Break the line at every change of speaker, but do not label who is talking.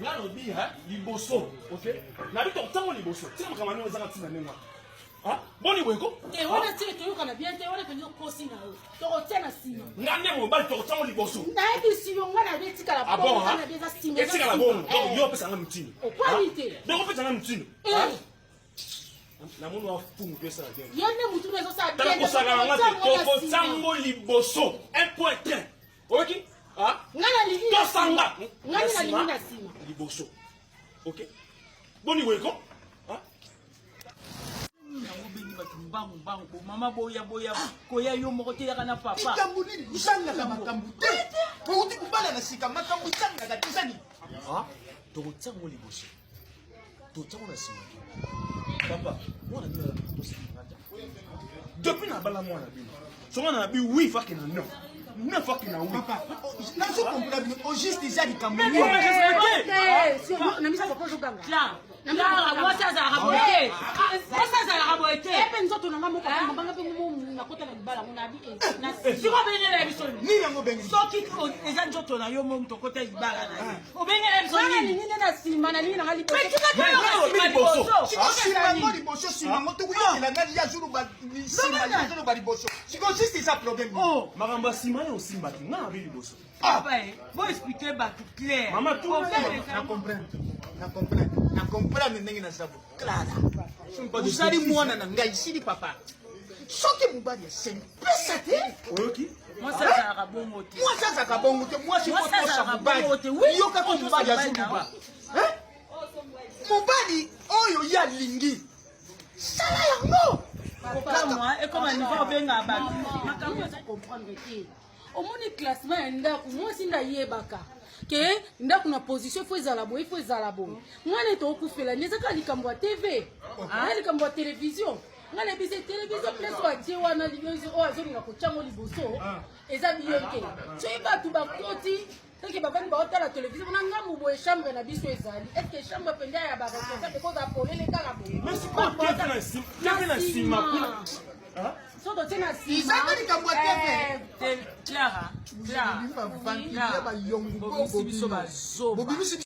Là, on dit, hein, liboso, ok? N'a pas de temps, liboso. Tu sais, comment on a dit, ah, bon, il est quoi?
Et on a dit que tu as bien, on a fait une course. Tu retiens la cime.
N'allez pas le temps, liboso.
N'a pas si on a dit que la bonne, on a déjà estimé.
Et c'est la bonne, donc il y a un petit.
Qualité.
Donc on fait un petit. La monde va foutre ça.
Il y a même tout les autres ça.
Tant que ça va te tango liboso, un point train. OK? Ah?
Ngana livi.
To sanga.
Ngana livi na sima.
Liboso. OK? Boni weko? Ah?
Mama boya koya yo moko te yakana papa.
Itambuli usanga la makambu te. Uti kubala na sika makambu tanga ga tisani.
Ah? To tango liboso. To tango na sima. Papa, moi on a dit depuis la balle moi on a dit. Souvent on a dit oui fucking non. Non fucking oui.
Papa, na so comprendre au juste déjà du Cameroun.
Na misa papa joganga.
Là, moi ça ça raboté. Moi ça ça raboté.
Et puis nzoto nanga moko banga pe mo na kota na bala mo na bi na
si ko bengela biso
ni yango bengi.
soki eza nzoto na yo mo to kota ibala na. O bengela biso
ni ni na sima na ni na ngali
mais tu vas pas
Sima liboso sima moto kuya na ngali ya zulu ba sima ya zulu ba liboso. Siko juste ça problème.
Oh,
Maramba sima yo simba ki na bi liboso.
papa, faut expliquer ba tout clair.
Maman tout
Na comprendre ndenge na sabu. Clara. Usali mwana na ngai sili papa. Soki mubali ya sen. Pesa te.
OK?
Moi ça ça rabongo te.
Moi ça ka bongo te. Moi si
Moi, ça,
ko
ça
sa
va
mubali.
bongo te. Oui,
Yo ka ko
auto
mubali ya
ça
zulu
va,
ba. Mubali oyo ya lingi. Sala yango.
Papa moi et comme on va benga ba.
makambo ya comprendre te omoni classement ya ndako mwasi nda yebaka ke ndako na position faut ezala boye faut ezala boye mwana eto okufela nezaka likambo ya TV likambo ya télévision ngana bise télévision place wa tie wana liboso o azolinga kochango liboso eza biyoke soki bato bakoti soki bavandi baotala télévision na ngambu boye chambre na biso ezali est-ce que chambre mpenza ya baresponsable ekoza polele kaka boye
Mais c'est quoi qui na sima kuna? Ah?
soto tie na
Izaka likambo ya TV.
Clara.
Ba yongo
Bobisi biso bazo.
Bobisi